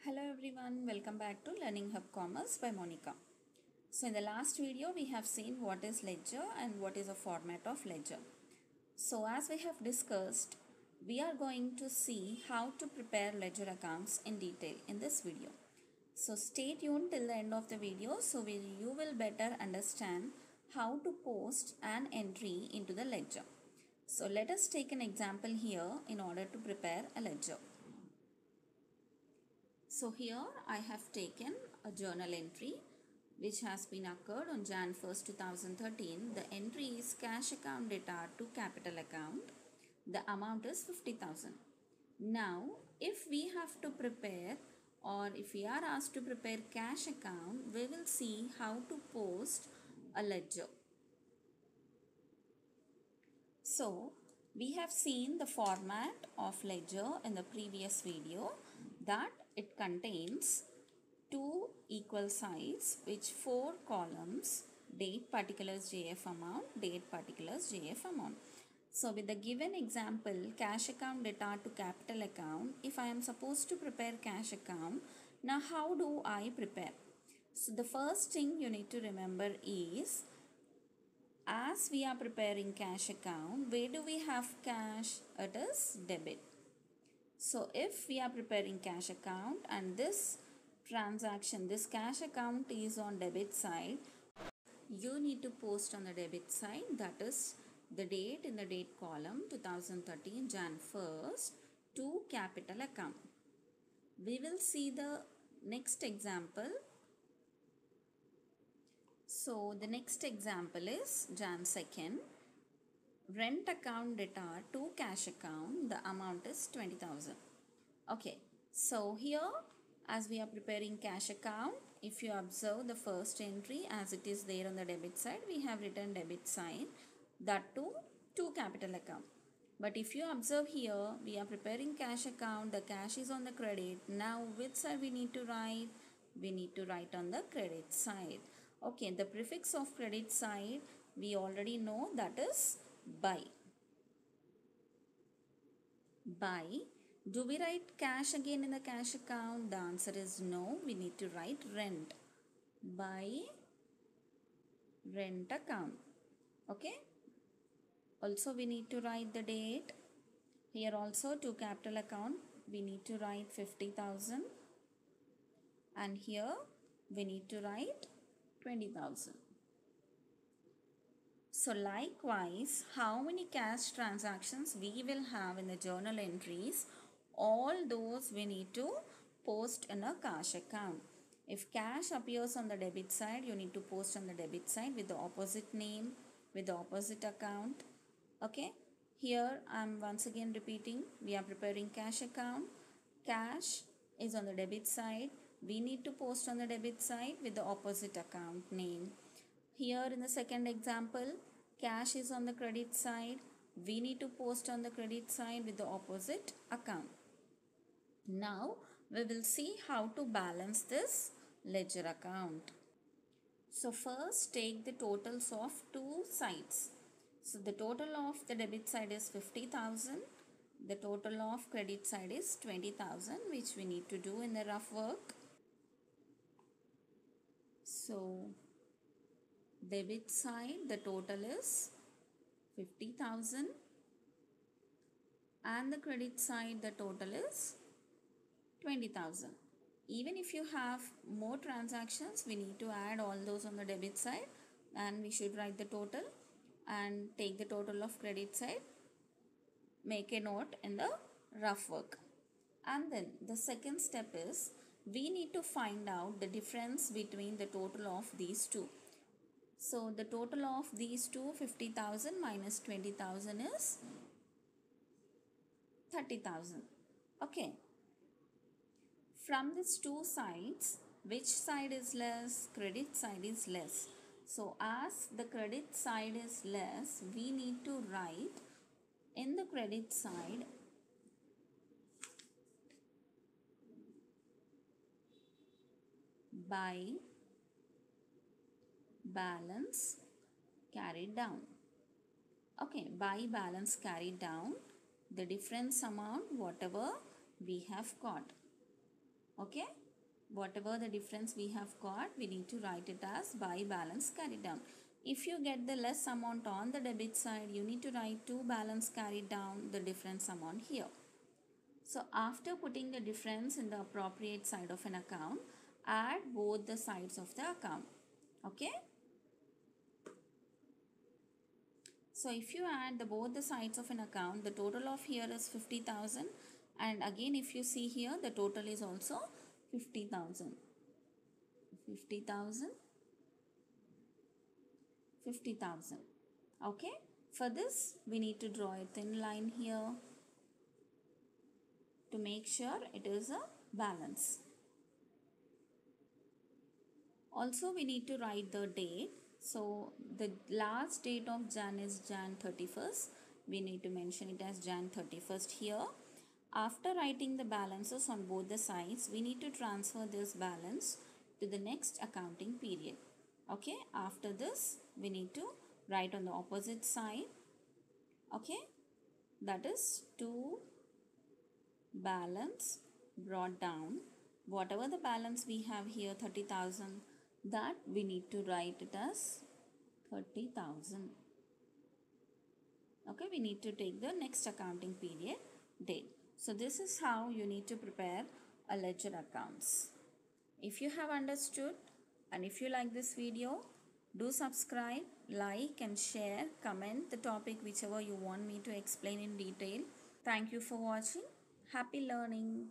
Hello everyone, welcome back to Learning Hub Commerce by Monica. So in the last video we have seen what is ledger and what is a format of ledger. So as we have discussed, we are going to see how to prepare ledger accounts in detail in this video. So stay tuned till the end of the video so you will better understand how to post an entry into the ledger. So let us take an example here in order to prepare a ledger. So here I have taken a journal entry which has been occurred on Jan 1st 2013. The entry is cash account data to capital account. The amount is 50,000. Now if we have to prepare or if we are asked to prepare cash account, we will see how to post a ledger. So we have seen the format of ledger in the previous video, that it contains two equal sides which 4 columns, date, particulars, JF amount, date, particulars, JF amount. So with the given example, cash account data to capital account, if I am supposed to prepare cash account, now how do I prepare? So the first thing you need to remember is, as we are preparing cash account, where do we have cash? It is debit. So if we are preparing cash account and this transaction, this cash account is on debit side, you need to post on the debit side, that is the date in the date column 2013 Jan 1st to capital account. We will see the next example. So the next example is Jan 2nd. Rent account data to cash account, the amount is 20,000. Okay, so here as we are preparing cash account, if you observe the first entry as it is there on the debit side, we have written debit sign, that too to capital account. But if you observe here, we are preparing cash account, the cash is on the credit. Now which side we need to write? We need to write on the credit side. Okay, the prefix of credit side we already know, that is by. By. Do we write cash again in the cash account? The answer is no. We need to write rent. By rent account. Okay. Also we need to write the date. Here also to capital account we need to write 50,000. And here we need to write 20,000. So likewise, how many cash transactions we will have in the journal entries, all those we need to post in a cash account. If cash appears on the debit side, you need to post on the debit side with the opposite name, with the opposite account. Okay. Here I am once again repeating, we are preparing cash account. Cash is on the debit side. We need to post on the debit side with the opposite account name. Here in the second example, cash is on the credit side. We need to post on the credit side with the opposite account. Now we will see how to balance this ledger account. So first take the totals of two sides. So the total of the debit side is 50,000. The total of credit side is 20,000, which we need to do in the rough work. So debit side, the total is 50,000 and the credit side, the total is 20,000. Even if you have more transactions, we need to add all those on the debit side and we should write the total and take the total of credit side, make a note in the rough work. And then the second step is, we need to find out the difference between the total of these two. So the total of these two, 50,000 minus 20,000 is 30,000. Okay. From these two sides, which side is less? Credit side is less. So as the credit side is less, we need to write in the credit side by balance carried down. Okay, by balance carried down, the difference amount whatever we have got. Okay, whatever the difference we have got, we need to write it as by balance carried down. If you get the less amount on the debit side, you need to write to balance carried down the difference amount here. So after putting the difference in the appropriate side of an account, add both the sides of the account. Okay. So if you add both the sides of an account, the total of here is 50,000, and again if you see here, the total is also 50,000. 50,000, 50,000. Okay. For this, we need to draw a thin line here to make sure it is a balance. Also, we need to write the date. So, the last date of Jan is Jan 31st. We need to mention it as Jan 31st here. After writing the balances on both the sides, we need to transfer this balance to the next accounting period. Okay, after this, we need to write on the opposite side. Okay, that is to balance brought down. Whatever the balance we have here, 30,000, that we need to write it as 30,000. Okay, we need to take the next accounting period date. So this is how you need to prepare a ledger accounts. If you have understood and if you like this video, do subscribe, like and share, comment the topic whichever you want me to explain in detail. Thank you for watching. Happy learning.